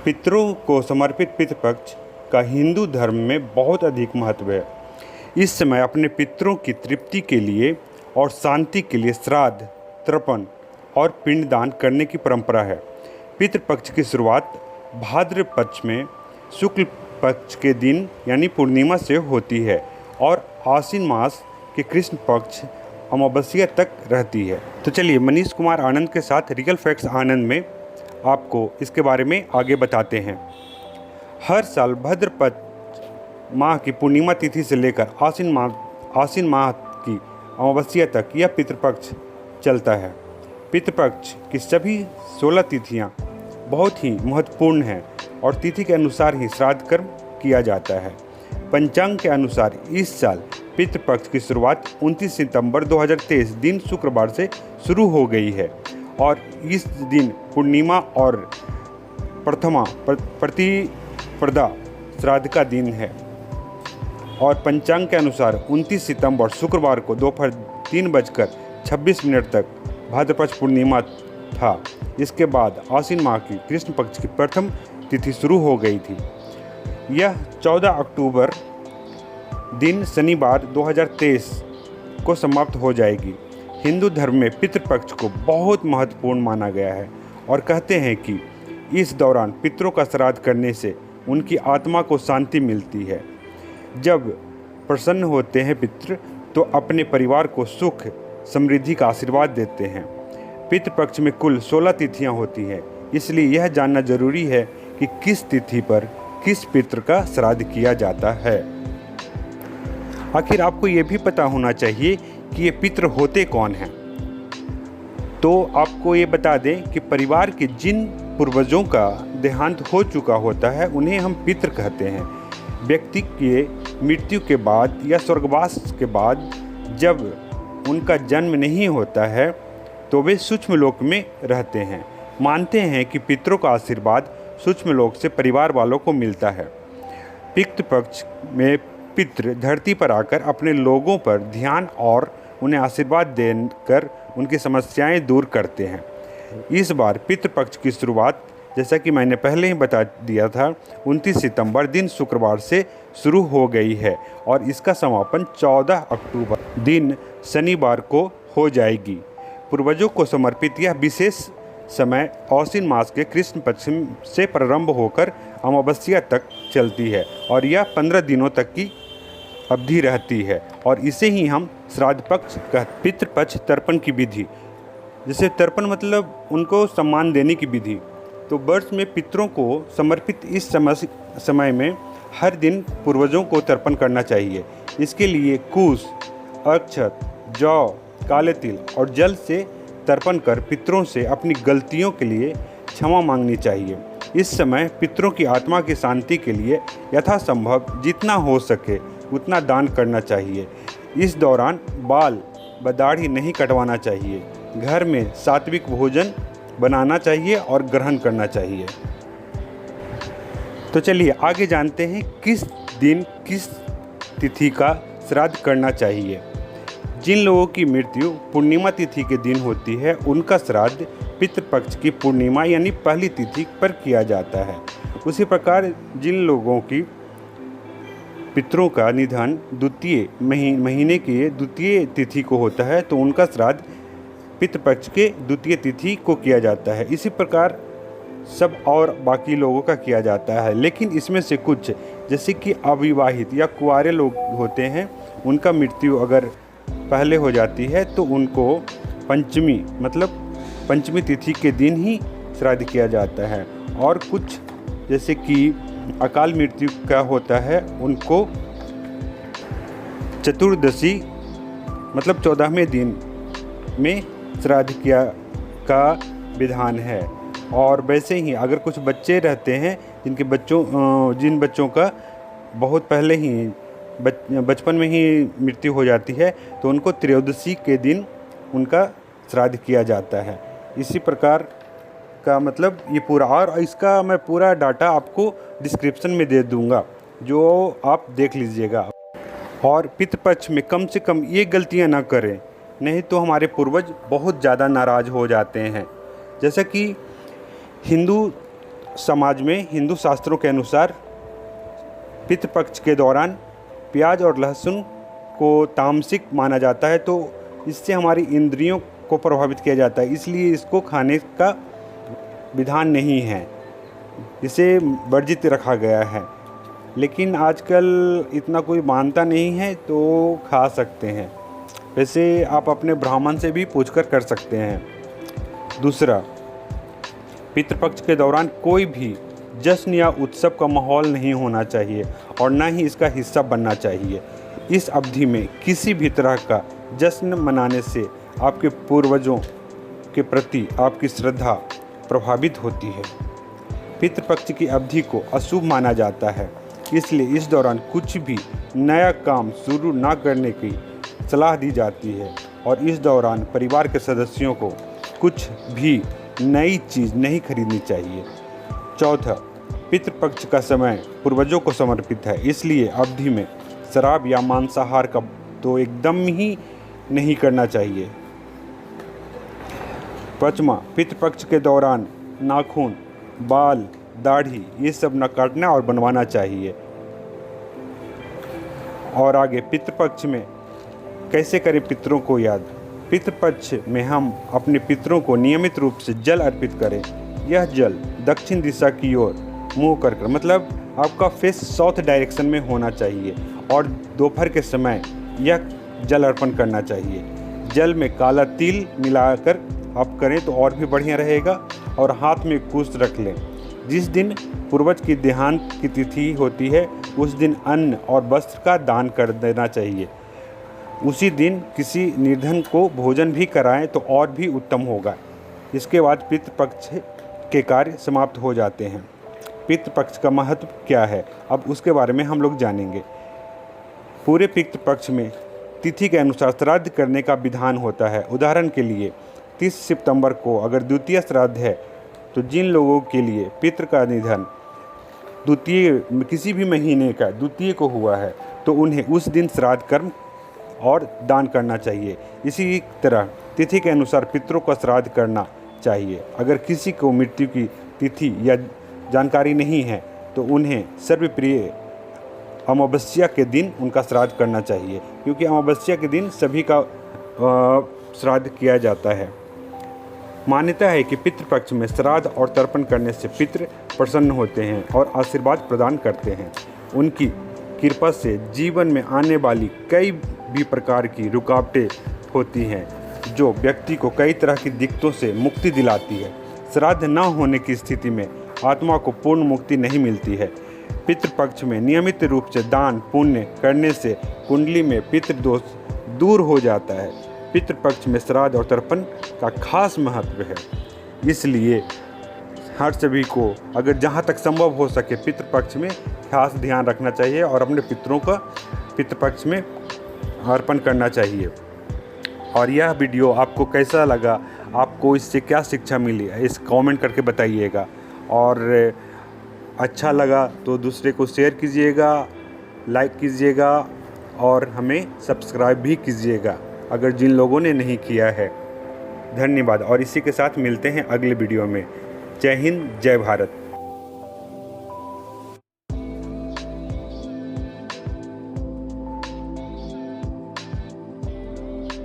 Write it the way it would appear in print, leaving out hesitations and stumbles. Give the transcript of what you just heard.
पितरों को समर्पित पितृपक्ष का हिंदू धर्म में बहुत अधिक महत्व है। इस समय अपने पितरों की तृप्ति के लिए और शांति के लिए श्राद्ध, तर्पण और पिंडदान करने की परंपरा है। पितृपक्ष की शुरुआत भाद्र पक्ष में शुक्ल पक्ष के दिन यानी पूर्णिमा से होती है और आश्विन मास के कृष्ण पक्ष अमावस्या तक रहती है। तो चलिए मनीष कुमार आनंद के साथ रियल फैक्ट्स आनंद में आपको इसके बारे में आगे बताते हैं। हर साल भाद्रपद माह की पूर्णिमा तिथि से लेकर आश्विन माह की अमावस्या तक यह पितृपक्ष चलता है। पितृपक्ष की सभी 16 तिथियां बहुत ही महत्वपूर्ण हैं और तिथि के अनुसार ही श्राद्ध कर्म किया जाता है। पंचांग के अनुसार इस साल पितृपक्ष की शुरुआत 29 सितंबर 2023 दिन शुक्रवार से शुरू हो गई है और इस दिन पूर्णिमा और प्रथमा प्रतिपदा श्राद्ध का दिन है। और पंचांग के अनुसार 29 सितंबर शुक्रवार को दोपहर 3:26 तक भाद्रपद पूर्णिमा था। इसके बाद आश्विन माह की कृष्ण पक्ष की प्रथम तिथि शुरू हो गई थी। यह 14 अक्टूबर दिन शनिवार 2023 को समाप्त हो जाएगी। हिंदू धर्म में पितृपक्ष को बहुत महत्वपूर्ण माना गया है और कहते हैं कि इस दौरान पितरों का श्राद्ध करने से उनकी आत्मा को शांति मिलती है। जब प्रसन्न होते हैं पितृ तो अपने परिवार को सुख समृद्धि का आशीर्वाद देते हैं। पितृपक्ष में कुल 16 तिथियां होती हैं, इसलिए यह जानना जरूरी है कि किस तिथि पर किस पितृ का श्राद्ध किया जाता है। आखिर आपको ये भी पता होना चाहिए कि ये पितृ होते कौन हैं। तो आपको ये बता दें कि परिवार के जिन पूर्वजों का देहांत हो चुका होता है उन्हें हम पितृ कहते हैं। व्यक्ति के मृत्यु के बाद या स्वर्गवास के बाद जब उनका जन्म नहीं होता है तो वे सूक्ष्म लोक में रहते हैं। मानते हैं कि पितरों का आशीर्वाद सूक्ष्म लोक से परिवार वालों को मिलता है। पितृपक्ष में पितृ धरती पर आकर अपने लोगों पर ध्यान और उन्हें आशीर्वाद देकर उनकी समस्याएं दूर करते हैं। इस बार पितृपक्ष की शुरुआत जैसा कि मैंने पहले ही बता दिया था 29 सितंबर दिन शुक्रवार से शुरू हो गई है और इसका समापन 14 अक्टूबर दिन शनिवार को हो जाएगी। पूर्वजों को समर्पित यह विशेष समय आश्विन मास के कृष्ण पक्ष से प्रारंभ होकर अमावस्या तक चलती है और यह 15 दिनों तक की अवधि रहती है और इसे ही हम श्राद्ध पक्ष कहते। पितृपक्ष तर्पण की विधि, जैसे तर्पण मतलब उनको सम्मान देने की विधि। तो वर्ष में पितरों को समर्पित इस समय में हर दिन पूर्वजों को तर्पण करना चाहिए। इसके लिए कुश, अक्षत, जौ, काले तिल और जल से तर्पण कर पितरों से अपनी गलतियों के लिए क्षमा मांगनी चाहिए। इस समय पितरों की आत्मा की शांति के लिए यथासंभव जितना हो सके उतना दान करना चाहिए। इस दौरान बाल व दाढ़ी नहीं कटवाना चाहिए। घर में सात्विक भोजन बनाना चाहिए और ग्रहण करना चाहिए। तो चलिए आगे जानते हैं किस दिन किस तिथि का श्राद्ध करना चाहिए। जिन लोगों की मृत्यु पूर्णिमा तिथि के दिन होती है उनका श्राद्ध पितृपक्ष की पूर्णिमा यानी पहली तिथि पर किया जाता है। उसी प्रकार जिन लोगों की पितरों का निधन द्वितीय महीने की द्वितीय तिथि को होता है तो उनका श्राद्ध पितृपक्ष के द्वितीय तिथि को किया जाता है। इसी प्रकार सब और बाकी लोगों का किया जाता है, लेकिन इसमें से कुछ जैसे कि अविवाहित या कुंवारे लोग होते हैं उनका मृत्यु अगर पहले हो जाती है तो उनको पंचमी तिथि के दिन ही श्राद्ध किया जाता है। और कुछ जैसे कि अकाल मृत्यु का होता है उनको चतुर्दशी 14वें दिन में श्राद्ध किया का विधान है। और वैसे ही अगर कुछ बच्चे रहते हैं जिन बच्चों का बहुत पहले ही बचपन में ही मृत्यु हो जाती है तो उनको त्रयोदशी के दिन उनका श्राद्ध किया जाता है। इसी प्रकार का ये पूरा, और इसका मैं पूरा डाटा आपको डिस्क्रिप्शन में दे दूंगा जो आप देख लीजिएगा। और पितृपक्ष में कम से कम ये गलतियां ना करें, नहीं तो हमारे पूर्वज बहुत ज़्यादा नाराज़ हो जाते हैं। जैसा कि हिंदू समाज में हिंदू शास्त्रों के अनुसार पितृपक्ष के दौरान प्याज और लहसुन को तामसिक माना जाता है, तो इससे हमारी इंद्रियों को प्रभावित किया जाता है, इसलिए इसको खाने का विधान नहीं है, इसे वर्जित रखा गया है। लेकिन आजकल इतना कोई मानता नहीं है तो खा सकते हैं। वैसे आप अपने ब्राह्मण से भी पूछकर कर सकते हैं। दूसरा, पितृपक्ष के दौरान कोई भी जश्न या उत्सव का माहौल नहीं होना चाहिए और ना ही इसका हिस्सा बनना चाहिए। इस अवधि में किसी भी तरह का जश्न मनाने से आपके पूर्वजों के प्रति आपकी श्रद्धा प्रभावित होती है। पितृपक्ष की अवधि को अशुभ माना जाता है, इसलिए इस दौरान कुछ भी नया काम शुरू ना करने की सलाह दी जाती है और इस दौरान परिवार के सदस्यों को कुछ भी नई चीज़ नहीं खरीदनी चाहिए। चौथा, पितृपक्ष का समय पूर्वजों को समर्पित है, इसलिए अवधि में शराब या मांसाहार का तो एकदम ही नहीं करना चाहिए। पाँचवां, पितृपक्ष के दौरान नाखून, बाल, दाढ़ी ये सब न काटना और बनवाना चाहिए। और आगे, पितृपक्ष में कैसे करें पितरों को याद। पितृपक्ष में हम अपने पितरों को नियमित रूप से जल अर्पित करें। यह जल दक्षिण दिशा की ओर मुँह कर मतलब आपका फेस साउथ डायरेक्शन में होना चाहिए और दोपहर के समय यह जल अर्पण करना चाहिए। जल में काला तिल मिलाकर आप करें तो और भी बढ़िया रहेगा और हाथ में कुश रख लें। जिस दिन पूर्वज की देहांत की तिथि होती है उस दिन अन्न और वस्त्र का दान कर देना चाहिए। उसी दिन किसी निर्धन को भोजन भी कराएं तो और भी उत्तम होगा। इसके बाद पितृपक्ष के कार्य समाप्त हो जाते हैं। पितृपक्ष का महत्व क्या है, अब उसके बारे में हम लोग जानेंगे। पूरे पितृपक्ष में तिथि के अनुसार श्राद्ध करने का विधान होता है। उदाहरण के लिए 30 सितंबर को अगर द्वितीय श्राद्ध है तो जिन लोगों के लिए पितृ का निधन द्वितीय किसी भी महीने का द्वितीय को हुआ है तो उन्हें उस दिन श्राद्ध कर्म और दान करना चाहिए। इसी तरह तिथि के अनुसार पितरों का श्राद्ध करना चाहिए। अगर किसी को मृत्यु की तिथि या जानकारी नहीं है तो उन्हें सर्वप्रिय अमावस्या के दिन उनका श्राद्ध करना चाहिए, क्योंकि अमावस्या के दिन सभी का श्राद्ध किया जाता है। मान्यता है कि पितृपक्ष में श्राद्ध और तर्पण करने से पितृ प्रसन्न होते हैं और आशीर्वाद प्रदान करते हैं। उनकी कृपा से जीवन में आने वाली कई भी प्रकार की रुकावटें होती हैं जो व्यक्ति को कई तरह की दिक्कतों से मुक्ति दिलाती है। श्राद्ध न होने की स्थिति में आत्मा को पूर्ण मुक्ति नहीं मिलती है। पितृपक्ष में नियमित रूप से दान पुण्य करने से कुंडली में पितृदोष दूर हो जाता है। पितृपक्ष में श्राद्ध और तर्पण का खास महत्व है, इसलिए हर सभी को अगर जहाँ तक संभव हो सके पितृपक्ष में खास ध्यान रखना चाहिए और अपने पितरों का पितृपक्ष में अर्पण करना चाहिए। और यह वीडियो आपको कैसा लगा, आपको इससे क्या शिक्षा मिली, इस कमेंट करके बताइएगा। और अच्छा लगा तो दूसरे को शेयर कीजिएगा, लाइक कीजिएगा और हमें सब्सक्राइब भी कीजिएगा अगर जिन लोगों ने नहीं किया है। धन्यवाद और इसी के साथ मिलते हैं अगले वीडियो में। जय हिंद, जय भारत।